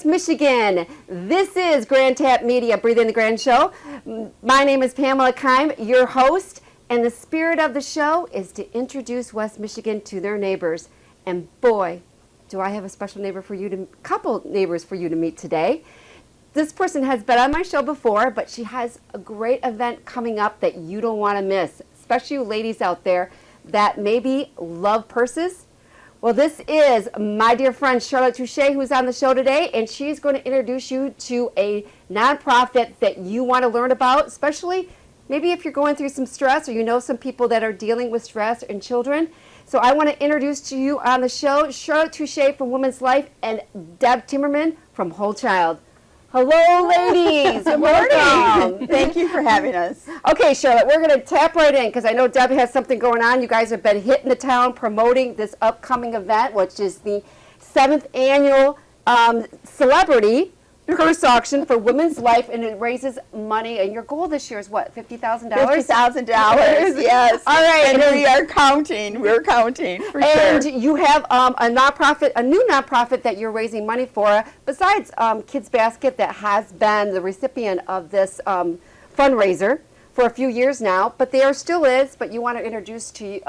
West Michigan. This is Grand Tap Media, Breathing the Grand Show. My name is Pamela Keim, your host, and the spirit of the show is to introduce West Michigan to their neighbors. And boy, do I have a special neighbor for you couple neighbors for you to meet today. This person has been on my show before, but she has a great event coming up that you don't want to miss, especially you ladies out there that maybe love purses. Well, this is my dear friend Charlotte Touchette, who's on the show today, and she's going to introduce you to a nonprofit that you want to learn about, especially maybe if you're going through some stress or you know some people that are dealing with stress and children. So I want to introduce to you on the show Charlotte Touchette from Women's Life and Deb Timmerman from Whole Child. Hello, ladies. Good morning. Thank you for having us. Okay, Charlotte, we're going to tap right in because I know Deb has something going on. You guys have been hitting the town promoting this upcoming event, which is the 7th annual celebrity purse auction for Women's Life, and it raises money. And your goal this year is what, $50,000? $50,000, yes. All right. And we are counting. We're counting for and sure. You have a new nonprofit that you're raising money for, besides Kids Basket, that has been the recipient of this fundraiser for a few years now. But there still is. But you want to introduce to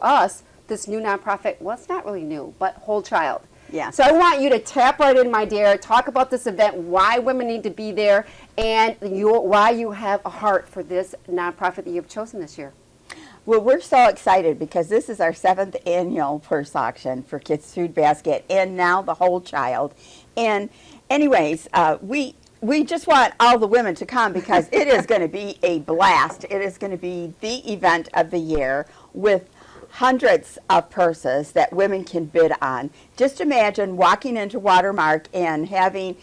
us this new nonprofit. Well, it's not really new, but Whole Child. Yeah. So I want you to tap right in, my dear, talk about this event, why women need to be there, and why you have a heart for this nonprofit that you've chosen this year. Well, we're so excited because this is our 7th annual purse auction for Kids Food Basket and now the Whole Child. And anyways, we just want all the women to come because it is going to be a blast. It is going to be the event of the year with hundreds of purses that women can bid on. Just imagine walking into Watermark and having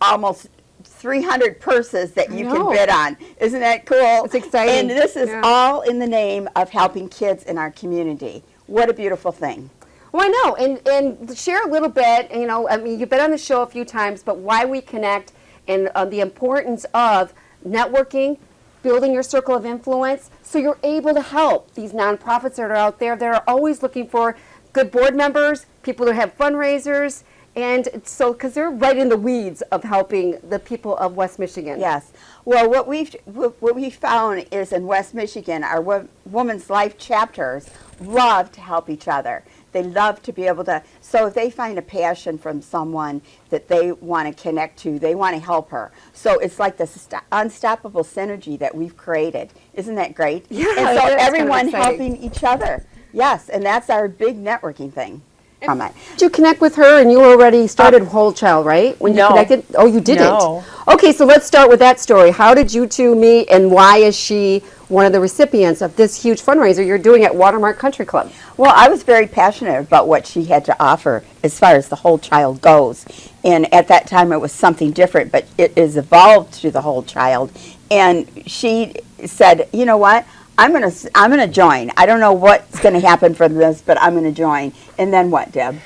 almost 300 purses that you can bid on. Isn't that cool? It's exciting. And this is all in the name of helping kids in our community. What a beautiful thing. Well, I know, and share a little bit, I mean, you've been on the show a few times, but why we connect and the importance of networking, building your circle of influence so you're able to help these nonprofits that are out there. They're always looking for good board members, people who have fundraisers, and so because they're right in the weeds of helping the people of West Michigan. Yes. Well, what we found is in West Michigan, our Women's Life chapters love to help each other. They love to be able to, so if they find a passion from someone that they want to connect to, they want to help her. So it's like this unstoppable synergy that we've created. Isn't that great? Yeah, and so everyone kind of helping each other. Yes, and that's our big networking thing. Did you connect with her and you already started Whole Child, right? When you connected? Oh, you didn't? No. Okay, so let's start with that story. How did you two meet and why is she one of the recipients of this huge fundraiser you're doing at Watermark Country Club? Well, I was very passionate about what she had to offer as far as the Whole Child goes. And at that time it was something different, but it has evolved to the Whole Child. And she said, you know what? I'm gonna join. I don't know what's gonna happen from this, but I'm gonna join. And then what, Deb?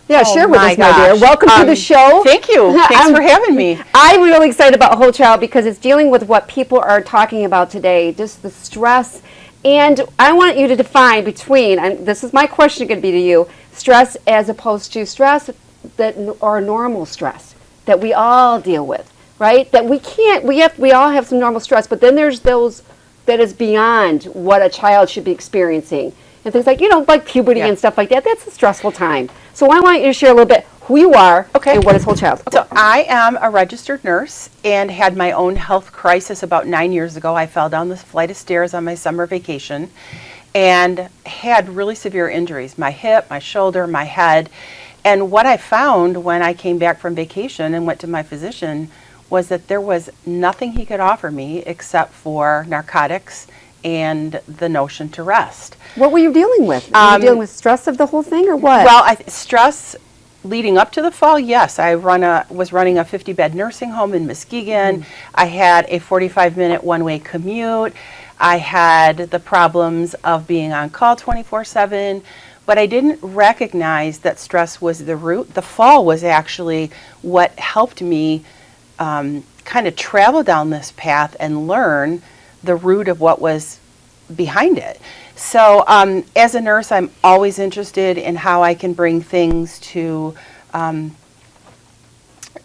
Yeah, share with us, my dear. Welcome to the show. Thank you. Thanks for having me. I'm really excited about Whole Child because it's dealing with what people are talking about today, just the stress. And I want you to define between, and this is my question going to be to you, stress as opposed to stress or normal stress that we all deal with, right? That we all have some normal stress, but then there's those that is beyond what a child should be experiencing. And things like, like puberty and stuff like that, that's a stressful time. So I want you to share a little bit who you are and what is Whole Child. So I am a registered nurse and had my own health crisis about 9 years ago. I fell down the flight of stairs on my summer vacation and had really severe injuries, my hip, my shoulder, my head. And what I found when I came back from vacation and went to my physician was that there was nothing he could offer me except for narcotics and the notion to rest. What were you dealing with? Were you dealing with stress of the whole thing or what? Well, stress leading up to the fall, yes. I was running a 50-bed nursing home in Muskegon. I had a 45-minute one-way commute. I had the problems of being on call 24/7, but I didn't recognize that stress was the root. The fall was actually what helped me kind of travel down this path and learn the root of what was behind it. So as a nurse, I'm always interested in how I can bring things to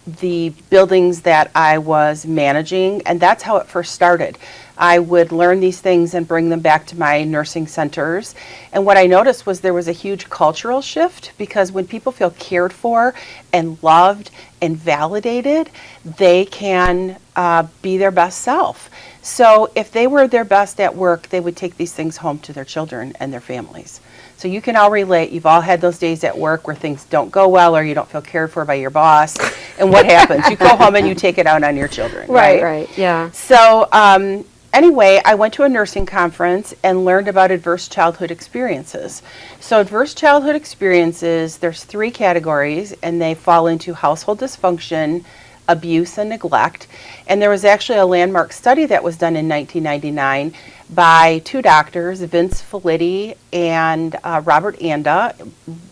the buildings that I was managing, and that's how it first started. I would learn these things and bring them back to my nursing centers. And what I noticed was there was a huge cultural shift, because when people feel cared for and loved and validated, they can be their best self. So if they were their best at work, they would take these things home to their children and their families. So you can all relate. You've all had those days at work where things don't go well, or you don't feel cared for by your boss. And what happens? You go home and you take it out on your children. Right, yeah. So anyway, I went to a nursing conference and learned about adverse childhood experiences. So adverse childhood experiences, there's 3 categories, and they fall into household dysfunction, abuse, and neglect. And there was actually a landmark study that was done in 1999 by 2 doctors, Vince Felitti and Robert Anda.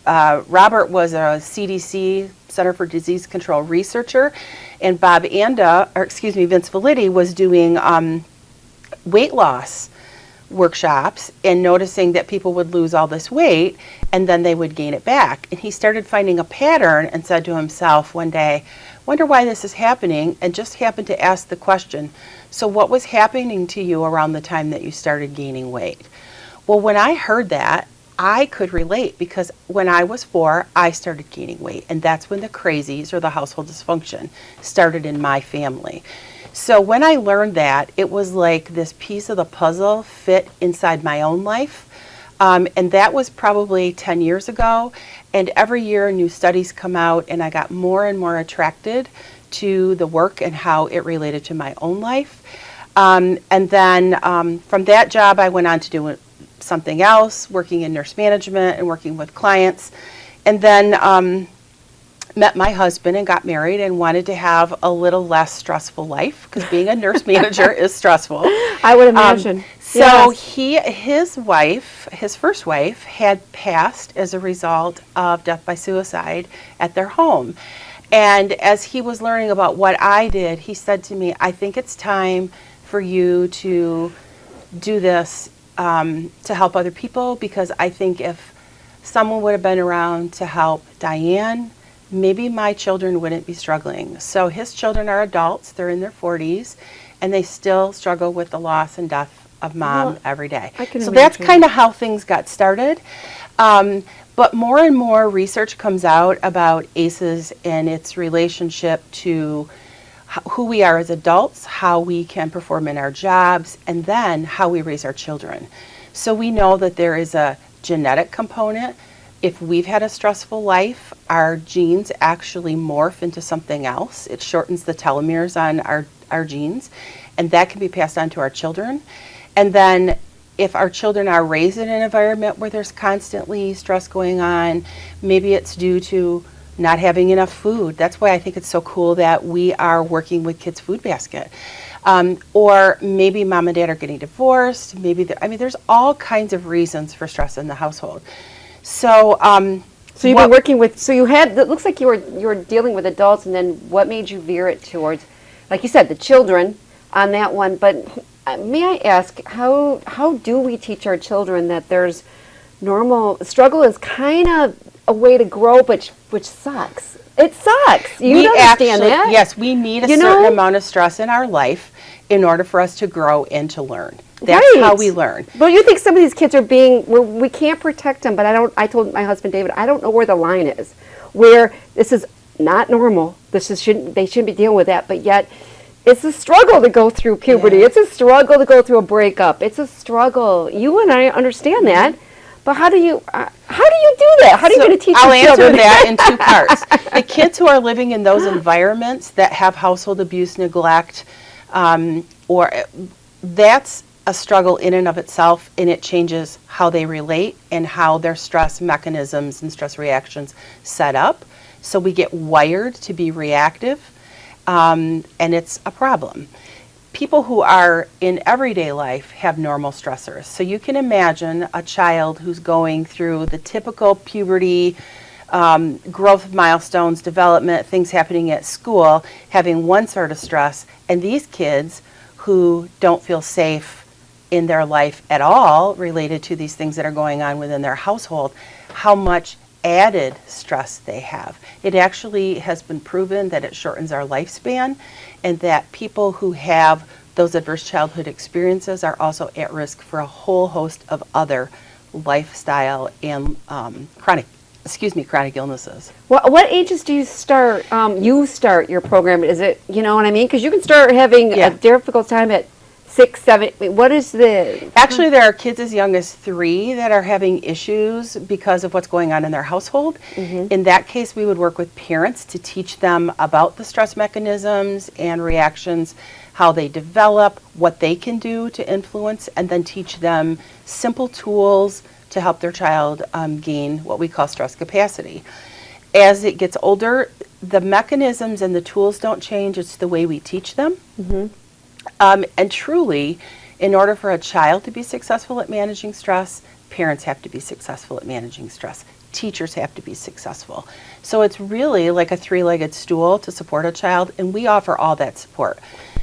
Robert was a CDC, Center for Disease Control researcher, and Vince Felitti was doing weight loss workshops and noticing that people would lose all this weight and then they would gain it back. And he started finding a pattern and said to himself one day, wonder why this is happening, and just happened to ask the question, so what was happening to you around the time that you started gaining weight? Well, when I heard that, I could relate, because when I was 4, I started gaining weight, and that's when the crazies, or the household dysfunction, started in my family. So when I learned that, it was like this piece of the puzzle fit inside my own life. And that was probably 10 years ago. And every year new studies come out, and I got more and more attracted to the work and how it related to my own life. And then from that job, I went on to do something else, working in nurse management and working with clients. And then met my husband and got married and wanted to have a little less stressful life, because being a nurse manager is stressful. I would imagine. So his first wife, had passed as a result of death by suicide at their home. And as he was learning about what I did, he said to me, I think it's time for you to do this to help other people, because I think if someone would have been around to help Diane, maybe my children wouldn't be struggling. So his children are adults, they're in their 40s, and they still struggle with the loss and death of mom every day. So that's kind of how things got started. But more and more research comes out about ACEs and its relationship to who we are as adults, how we can perform in our jobs, and then how we raise our children. So we know that there is a genetic component. If we've had a stressful life, our genes actually morph into something else. It shortens the telomeres on our genes, and that can be passed on to our children. And then if our children are raised in an environment where there's constantly stress going on, maybe it's due to not having enough food. That's why I think it's so cool that we are working with Kids Food Basket. Or maybe mom and dad are getting divorced. There's all kinds of reasons for stress in the household. So you've been working with, it looks like you were dealing with adults, and then what made you veer it towards, like you said, the children on that one. But may I ask, how do we teach our children that there's normal, struggle is kind of a way to grow, which sucks. It sucks. You understand that? Yes, we need a certain amount of stress in our life in order for us to grow and to learn. That's how we learn. But you think some of these kids are we can't protect them, but I told my husband David, I don't know where the line is, where this is not normal. They shouldn't be dealing with that, but yet it's a struggle to go through puberty. Yeah. It's a struggle to go through a breakup. It's a struggle. You and I understand that. But how do you do that? How are you going to teach I'll your children? answer that in 2 parts. The kids who are living in those environments that have household abuse, neglect, or that's a struggle in and of itself, and it changes how they relate and how their stress mechanisms and stress reactions set up. So we get wired to be reactive, and it's a problem. People who are in everyday life have normal stressors. So you can imagine a child who's going through the typical puberty, growth milestones, development, things happening at school, having one sort of stress, and these kids who don't feel safe in their life at all related to these things that are going on within their household, how much added stress they have. It actually has been proven that it shortens our lifespan, and that people who have those adverse childhood experiences are also at risk for a whole host of other lifestyle and chronic illnesses. What ages do you start your program? Is it, you know what I mean? Because you can start having Yeah. a difficult time at 6, 7. What is the? Actually, there are kids as young as 3 that are having issues because of what's going on in their household. In that case, we would work with parents to teach them about the stress mechanisms and reactions, how they develop, what they can do to influence, and then teach them simple tools to help their child gain what we call stress capacity. As it gets older, the mechanisms and the tools don't change, it's the way we teach them. And truly, in order for a child to be successful at managing stress, parents have to be successful at managing stress. Teachers have to be successful. So it's really like a 3-legged stool to support a child, and we offer all that support.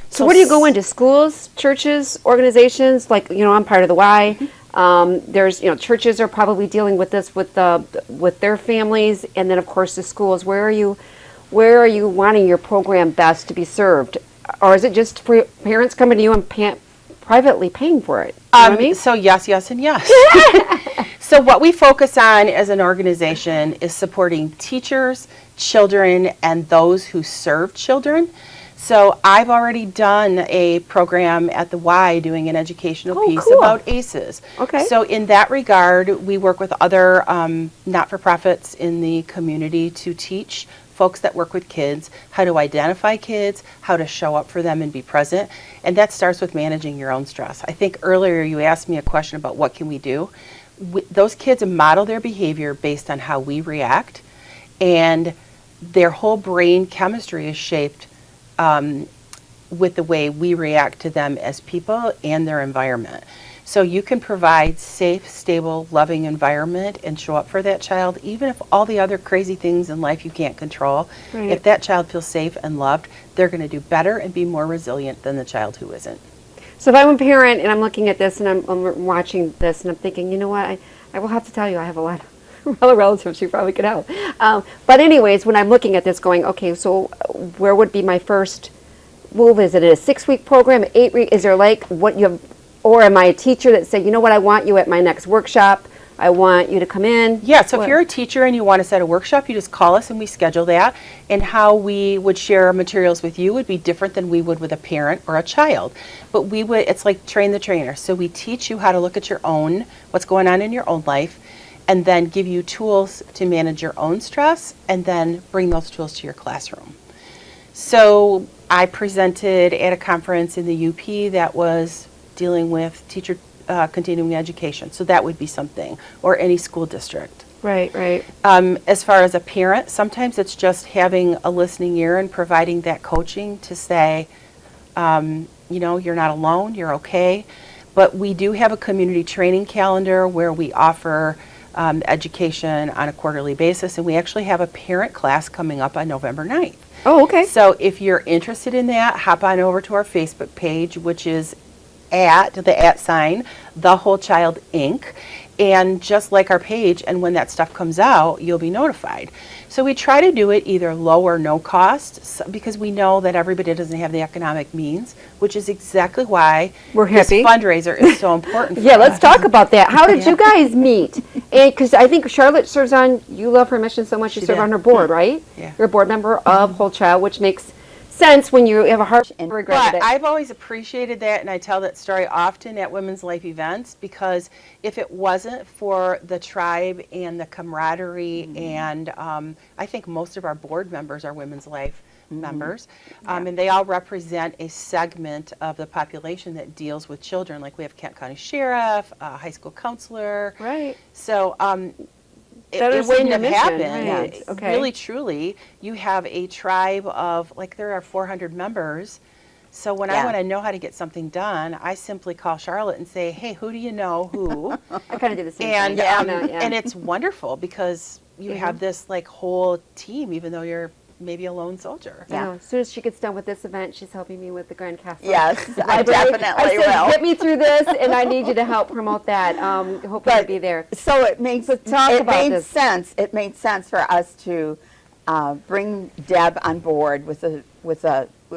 So where do you go into? Schools, churches, organizations? Like, you know, I'm part of the Y. There's, you know, churches are probably dealing with this with their families, and then of course the schools. Where are you wanting your program best to be served? Or is it just for parents coming to you and privately paying for it? You know what I mean? So yes, and yes. So what we focus on as an organization is supporting teachers, children, and those who serve children. So I've already done a program at the Y doing an educational piece cool. about ACEs. Okay. So in that regard, we work with other not-for-profits in the community to teach folks that work with kids how to identify kids, how to show up for them and be present. And that starts with managing your own stress. I think earlier you asked me a question about what can we do. Those kids model their behavior based on how we react, and their whole brain chemistry is shaped with the way we react to them as people and their environment. So you can provide safe, stable, loving environment and show up for that child, even if all the other crazy things in life you can't control. Right. If that child feels safe and loved, they're going to do better and be more resilient than the child who isn't. So if I'm a parent and I'm looking at this and I'm watching this and I'm thinking, you know what, I will have to tell you, I have a lot of relatives who probably could help. But anyways, when I'm looking at this going, okay, so where would be my first move? Is it a 6-week program, 8-week? Is there like what you have, or am I a teacher that say, you know what, I want you at my next workshop, I want you to come in? Yeah, so if you're a teacher and you want to set a workshop, you just call us and we schedule that. And how we would share materials with you would be different than we would with a parent or a child. But it's like train the trainer. So we teach you how to look at your own, what's going on in your own life, and then give you tools to manage your own stress, and then bring those tools to your classroom. So I presented at a conference in the UP that was dealing with teacher continuing education. So that would be something, or any school district. Right. As far as a parent, sometimes it's just having a listening ear and providing that coaching to say, you know, you're not alone, you're okay. But we do have a community training calendar where we offer education on a quarterly basis, and we actually have a parent class coming up on November 9th. Oh, okay. So if you're interested in that, hop on over to our Facebook page, which is The Whole Child Inc. And just like our page, and when that stuff comes out, you'll be notified. So we try to do it either low or no cost, because we know that everybody doesn't have the economic means, which is exactly why We're this happy. fundraiser is so important. Yeah, let's talk about that. How did you guys meet? And because I think Charlotte serves on, you love her mission so much, you She serve did. on her board, right? Yeah. You're a board member of Whole Child, which makes sense when you have a heart and regretted But it. I've always appreciated that, and I tell that story often at Women's Life events, because if it wasn't for the tribe and the camaraderie, and I think most of our board members are Women's Life members, and they all represent a segment of the population that deals with children. Like we have Kent County Sheriff, a high school counselor. Right. So That it is wouldn't your have mission, happened. right. Okay. Really, truly, you have a tribe of, like, there are 400 members. So when I want to know how to get something done, I simply call Charlotte and say, hey, who do you know who? I kind of did the same and thing. and it's wonderful because you have this like whole team, even though you're maybe a lone soldier. I know. As soon as she gets done with this event, she's helping me with the Grand Castle. Yes, I Library. definitely I said, will. get me through this, and I need you to help promote that. Hopefully to be there. So it makes talk it about made this. sense. It made sense for us to bring Deb on board with a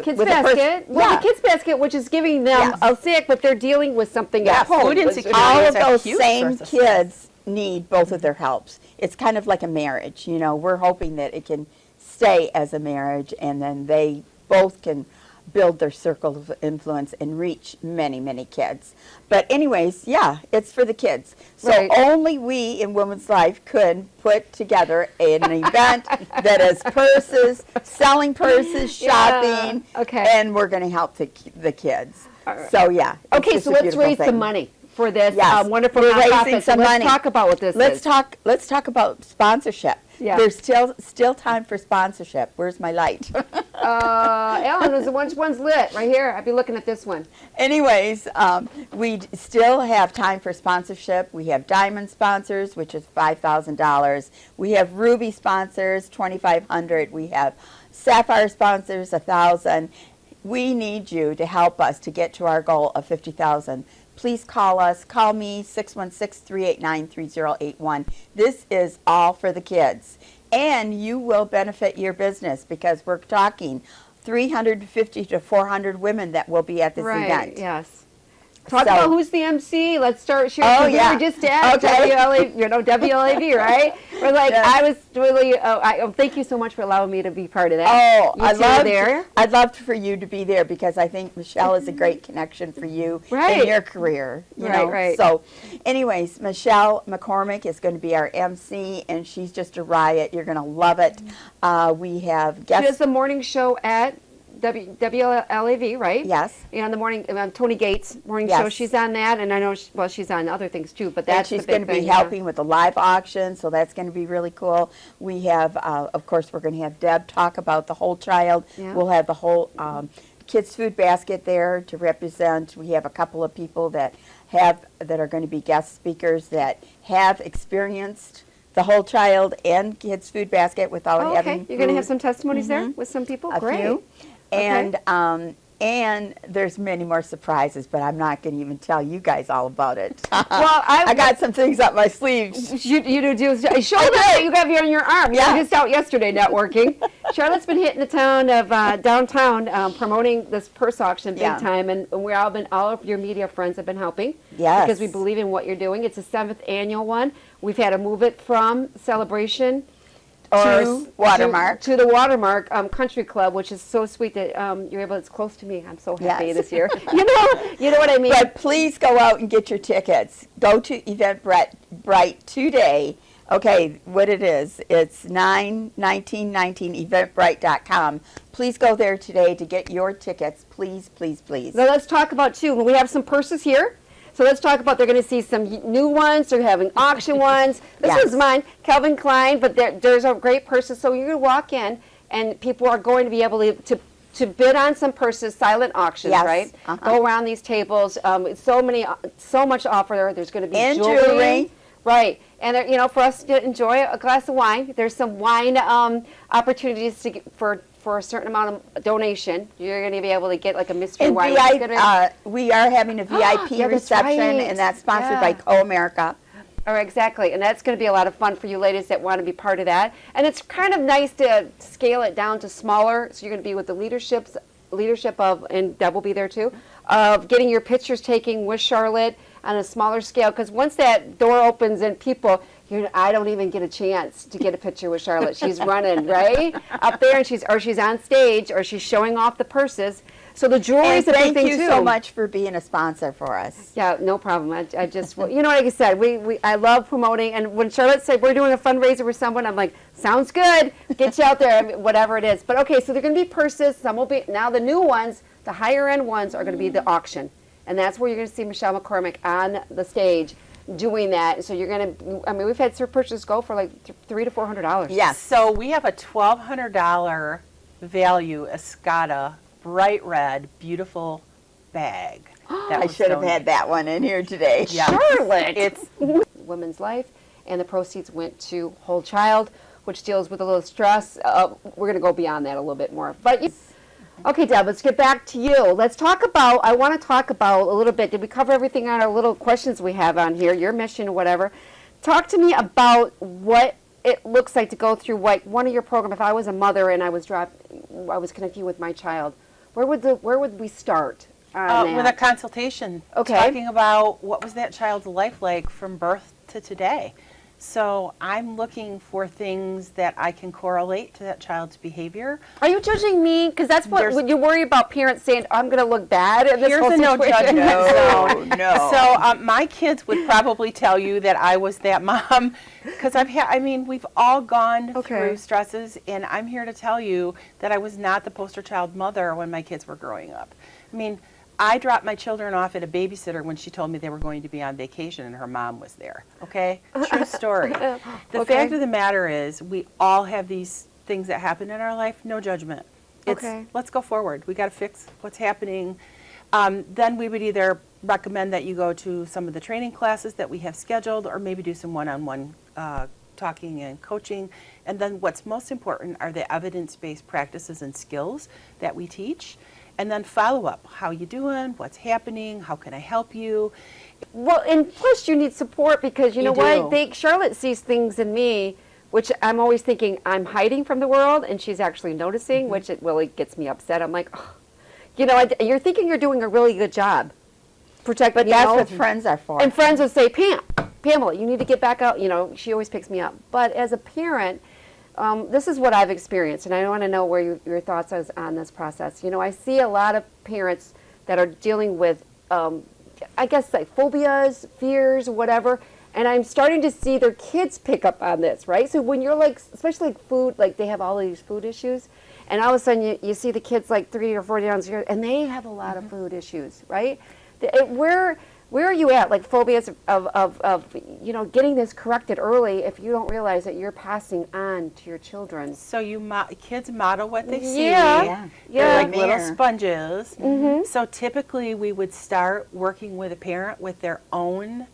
Kids with a Basket. Well, yeah. the Kids Basket, which is giving them Yes. a sick, but they're dealing with something at home. food insecurity. All It's of a those huge same source of stress. kids need both of their helps. It's kind of like a marriage, you know. We're hoping that it can stay as a marriage, and then they both can build their circle of influence and reach many, many kids. But anyways, yeah, it's for the kids. So Right. only we in Women's Life could put together an event that is purses, selling purses, Yeah, shopping, okay. and we're going to help the kids. All right. So yeah. it's Okay, just so a let's beautiful raise some thing. money for this Yes. wonderful We're nonprofit. raising So some let's money. talk about what this Let's is. talk about sponsorship. Yeah. There's still time for sponsorship. Where's my light? Ellen, is the one's lit right here. I'd be looking at this one. Anyways, we still have time for sponsorship. We have diamond sponsors, which is $5,000. We have ruby sponsors, $2,500. We have sapphire sponsors, $1,000. We need you to help us to get to our goal of $50,000. Please call us. Call me, 616-389-3081. This is all for the kids. And you will benefit your business because we're talking 350 to 400 women that will be at this Right, event. yes. Talk So- about who's the MC. Let's start sharing. Oh, We yeah. were just at Okay. WLAV, right? We're like, Yes. I was really, thank you so much for allowing me to be part of that. Oh, You two were there. I'd love for you to be there because I think Michelle is a great connection for you Right. in your career. You Right, know? right. So, anyways, Michelle McCormick is going to be our MC, and she's just a riot. You're going to love it. We have She guests. does the morning show at WLAV, right? Yes. Yeah, in the morning, Tony Gates morning Yes. show. She's on that, and I know, she's on other things too, but And that's she's the big going to be thing, yeah. helping with the live auction, so that's going to be really cool. We have, of course, we're going to have Deb talk about the whole child. Yeah. We'll have the whole kids food basket there to represent. We have a couple of people that are going to be guest speakers that have experienced the whole child and kids food basket without Oh, having okay. You're going to have food. some testimonies there with some people? A Great. few. And there's many more surprises, but I'm not going to even tell you guys all about it. Well, I got some things up my sleeves. You do. Show that you have you on your arm. You Yeah. were just out yesterday networking. Charlotte's been hitting the town of downtown promoting this purse auction big Yeah. time, and all of your media friends have been helping. Yes. Because we believe in what you're doing. It's the 7th annual one. We've had to move it from Celebration To Watermark. to the Watermark Country Club, which is so sweet that you're able. It's close to me. I'm so happy Yes. this year. You know what I mean. But please go out and get your tickets. Go to Eventbrite today. Okay, what it is, it's 9/19/19 eventbrite.com. Please go there today to get your tickets. Please, please, please. So let's talk about too. We have some purses here. So let's talk about. They're going to see some new ones. They're having auction ones. This Yes. one's mine, Calvin Klein. But there's a great purses. So you're going to walk in, and people are going to be able to bid on some purses. Silent auctions, Yes. right? Uh-huh. Go around these tables. So much offer there. There's going to be And jewelry. jewelry. Right, and for us to enjoy a glass of wine, there's some wine opportunities for a certain amount of donation. You're going to be able to get like a mystery And wine. which is gonna- we are having a VIP Yeah, that's reception, right. and that's sponsored Yeah. by Co-America. Oh, exactly, and that's going to be a lot of fun for you ladies that want to be part of that. And it's kind of nice to scale it down to smaller. So you're going to be with the leadership of, and Deb will be there too, of getting your pictures taken with Charlotte on a smaller scale. Because once that door opens and people, I don't even get a chance to get a picture with Charlotte. She's running right up there, and she's on stage, or she's showing off the purses. So the jewelry And is a big thank thing you too. so much for being a sponsor for us. Yeah, no problem. I just, like I said, I love promoting. And when Charlotte said we're doing a fundraiser for someone, I'm like, sounds good. Get you out there, I mean, whatever it is. But okay, so they're going to be purses. Some will be, now the new ones, the higher end ones are going to be the auction. And that's where you're going to see Michelle McCormick on the stage doing that. So you're going to, we've had purchases go for like $300 to $400. Yes. So we have a $1,200 value Escada bright red, beautiful bag. That I was should have donated. had that one in here today. Yeah. Charlotte! It's Women's Life, and the proceeds went to Whole Child, which deals with a little stress. We're going to go beyond that a little bit more. But okay, Deb, let's get back to you. I want to talk about a little bit. Did we cover everything on our little questions we have on here, your mission or whatever? Talk to me about what it looks like to go through one of your programs. If I was a mother and I was connecting with my child, where would we start? With a consultation, Okay. talking about what was that child's life like from birth to today. So I'm looking for things that I can correlate to that child's behavior. Are you judging me? Because that's when you worry about parents saying, I'm going to look bad in this Here's whole a no situation. judgment zone. No. So my kids would probably tell you that I was that mom, because we've all gone Okay. through stresses, and I'm here to tell you that I was not the poster child mother when my kids were growing up. I dropped my children off at a babysitter when she told me they were going to be on vacation and her mom was there. Okay? True story. The Okay. fact of the matter is, we all have these things that happen in our life, no judgment. Okay. Let's go forward. We got to fix what's happening. Then we would either recommend that you go to some of the training classes that we have scheduled, or maybe do some one-on-one talking and coaching. And then what's most important are the evidence-based practices and skills that we teach. And then follow up. How you doing? What's happening? How can I help you? Well, and plus you need support because you know do. what? Charlotte sees things in me, which I'm always thinking I'm hiding from the world, and she's actually noticing, which it really gets me upset. I'm like, oh. You're thinking you're doing a really good job. But that's what friends are for. And friends will say, Pamela, you need to get back out. She always picks me up. But as a parent, this is what I've experienced, and I want to know where your thoughts are on this process. I see a lot of parents that are dealing with, I guess, like phobias, fears, whatever, and I'm starting to see their kids pick up on this, right? So when you're especially like food, like they have all these food issues, and all of a sudden you see the kids like 3 or 4 downstairs, and they have a lot of food issues, right? Where are you at, like phobias of getting this corrected early if you don't realize that you're passing on to your children? So kids model what they see. Yeah. They're like Mirror. little sponges. So typically we would start working with a parent with their own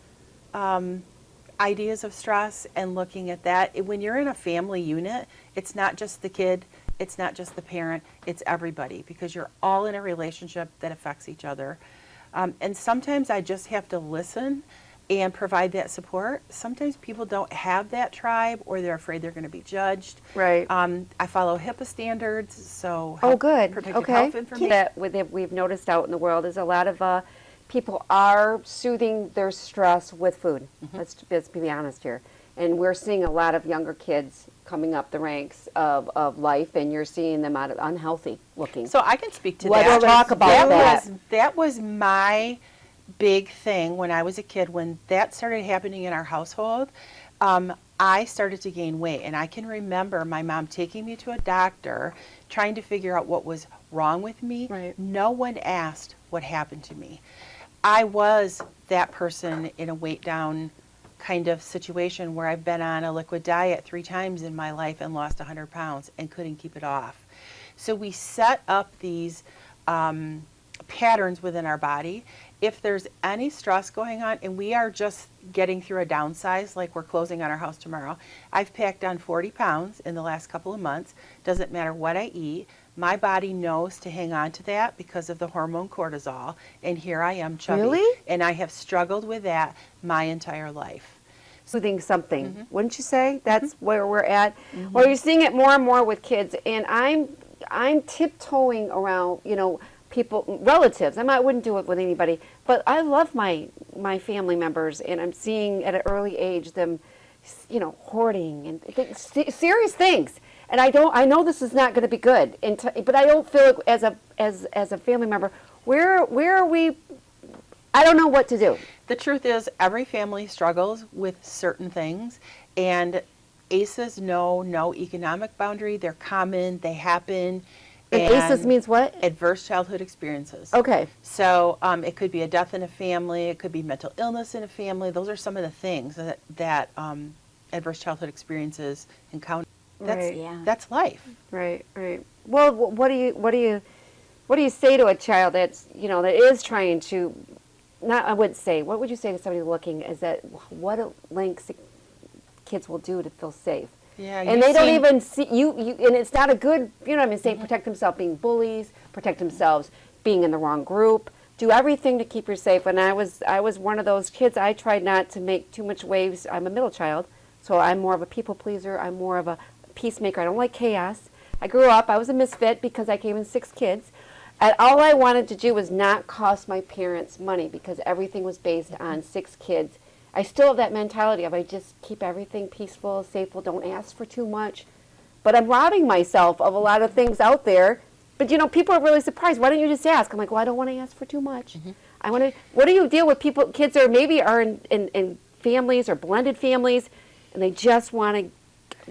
ideas of stress and looking at that. When you're in a family unit, it's not just the kid, it's not just the parent, it's everybody, because you're all in a relationship that affects each other. And sometimes I just have to listen and provide that support. Sometimes people don't have that tribe, or they're afraid they're going to be judged. Right. I follow HIPAA standards, so Good. protected Okay. health information. That we've noticed out in the world is a lot of people are soothing their stress with food. Let's be honest here. And we're seeing a lot of younger kids coming up the ranks of life, and you're seeing them out of unhealthy looking. So I can speak to Let's that. talk about that. That was my big thing when I was a kid. When that started happening in our household, I started to gain weight. And I can remember my mom taking me to a doctor, trying to figure out what was wrong with me. Right. No one asked what happened to me. I was that person in a weight down kind of situation where I've been on a liquid diet 3 times in my life and lost 100 pounds and couldn't keep it off. So we set up these patterns within our body. If there's any stress going on, and we are just getting through a downsize, like we're closing on our house tomorrow, I've packed on 40 pounds in the last couple of months. Doesn't matter what I eat. My body knows to hang on to that because of the hormone cortisol, and here I am chubby. Really? And I have struggled with that my entire life. Soothing something, wouldn't you say? That's where we're at. Well, you're seeing it more and more with kids, and I'm tiptoeing around, people, relatives. I wouldn't do it with anybody, but I love my family members, and I'm seeing at an early age them, hoarding and serious things. And I know this is not going to be good, but I don't feel like as a family member, where are we? I don't know what to do. The truth is, every family struggles with certain things, and ACEs know no economic boundary. They're common, they happen. And ACEs means what? Adverse childhood experiences. Okay. So it could be a death in a family, it could be mental illness in a family. Those are some of the things that adverse childhood experiences encounter. Right. That's life. Right. Well, what do you say to a child that's that is trying to? I wouldn't say. What would you say to somebody looking? Is that what lengths kids will do to feel safe? Yeah, and you they don't seem- even see you, and it's not a good, you know what I mean, saying protect themselves being bullies, protect themselves being in the wrong group, do everything to keep you safe. And I was one of those kids. I tried not to make too much waves. I'm a middle child, so I'm more of a people pleaser. I'm more of a peacemaker. I don't like chaos. I grew up, I was a misfit because I came in 6 kids. And all I wanted to do was not cost my parents money because everything was based on 6 kids. I still have that mentality of I just keep everything peaceful, safeful, don't ask for too much. But I'm robbing myself of a lot of things out there. But you know, people are really surprised. Why don't you just ask? I'm like, well, I don't want to ask for too much. I want to. What do you deal with people, kids that are maybe are in families or blended families, and they just want to.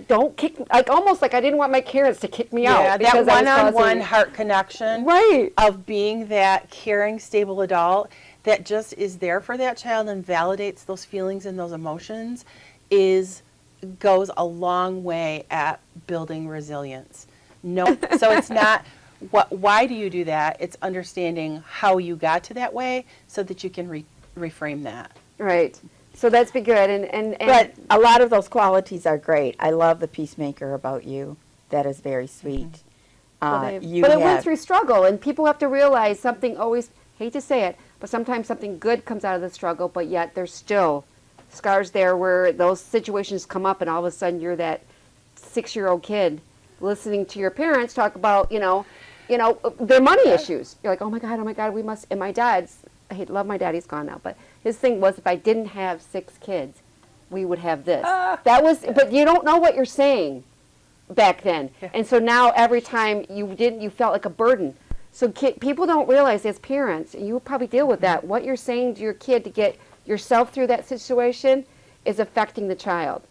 Don't kick, like almost like I didn't want my parents to kick me out. Yeah, that because I was one-on-one causing- heart connection Right. of being that caring, stable adult that just is there for that child and validates those feelings and those emotions goes a long way at building resilience. No, so it's not why do you do that? It's understanding how you got to that way so that you can reframe that. Right. So that's been good. And But a lot of those qualities are great. I love the peacemaker about you. That is very sweet. but it You went have- through struggle, and people have to realize something always, hate to say it, but sometimes something good comes out of the struggle, but yet there's still scars there where those situations come up, and all of a sudden you're that 6-year-old kid listening to your parents talk about, their money issues. You're like, oh my God, we must, and my dad's, love my dad, he's gone now, but his thing was if I didn't have 6 kids, we would have this. That was, but you don't know what you're saying back then. Yeah. And so now every time you felt like a burden. So people don't realize as parents, and you probably deal with that, what you're saying to your kid to get yourself through that situation is affecting the child.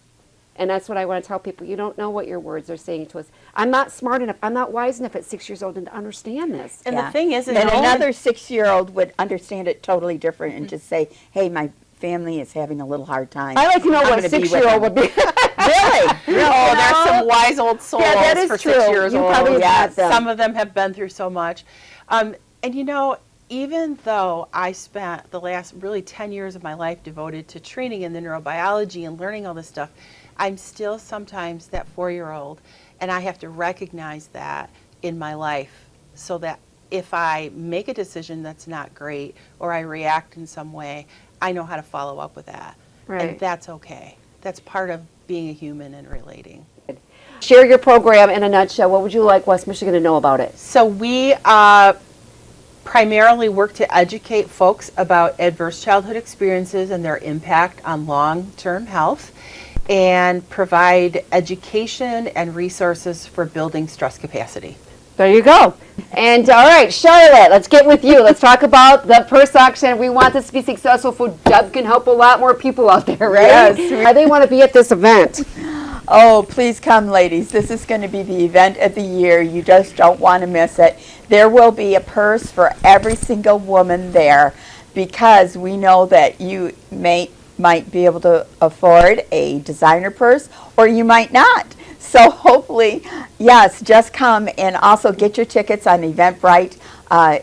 And that's what I want to tell people. You don't know what your words are saying to us. I'm not smart enough. I'm not wise enough at 6 years old to understand this. And Yeah. the thing is, and another 6-year-old would understand it totally different and just say, hey, my family is having a little hard time. I like to know I'm what a gonna be with 6-year-old them." would be. Really? oh, there's some wise old souls Yeah, that is for true. 6 years You old. probably have them. Some of them have been through so much. And even though I spent the last really 10 years of my life devoted to training in the neurobiology and learning all this stuff, I'm still sometimes that 4-year-old, and I have to recognize that in my life so that if I make a decision that's not great or I react in some way, I know how to follow up with that. Right. And that's okay. That's part of being a human and relating. Share your program in a nutshell. What would you like West Michigan to know about it? So we primarily work to educate folks about adverse childhood experiences and their impact on long-term health, and provide education and resources for building stress capacity. There you go. And all right, Charlotte, let's get with you. Let's talk about the purse auction. We want this to be successful so Deb can help a lot more people out there, right? Yes. They want to be at this event. Oh, please come, ladies. This is going to be the event of the year. You just don't want to miss it. There will be a purse for every single woman there because we know that you might be able to afford a designer purse or you might not. So hopefully, yes, just come and also get your tickets on Eventbrite.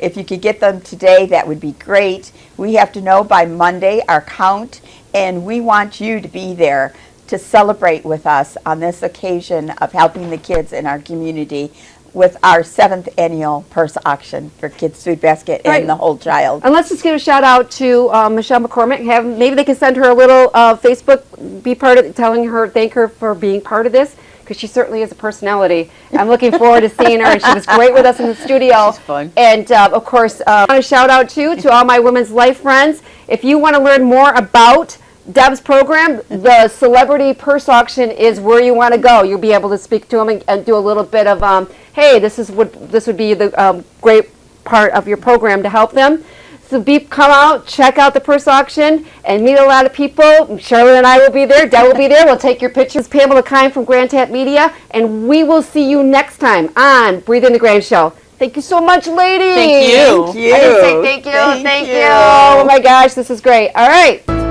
If you could get them today, that would be great. We have to know by Monday our count, and we want you to be there to celebrate with us on this occasion of helping the kids in our community with our 7th annual purse auction for Kids Food Basket Right. and the Whole Child. And let's just give a shout out to Michelle McCormick. Maybe they can send her a little Facebook, be part of, thank her for being part of this, because she certainly is a personality. I'm looking forward to seeing her, and she was great with us in the studio. She's fun. And of course, I want to shout out to all my Women's Life friends. If you want to learn more about Deb's program, the celebrity purse auction is where you want to go. You'll be able to speak to them and do a little bit of, hey, this would be the great part of your program to help them. So come out, check out the purse auction, and meet a lot of people. Charlotte and I will be there. Deb will be there. We'll take your pictures. Pamela Keim-Grand Tap Media, and we will see you next time on Breathe in the Grand Show. Thank you so much, ladies. Thank you. Thank you. I didn't say thank you. Thank Thank you. you. Oh my gosh, this is great. All right.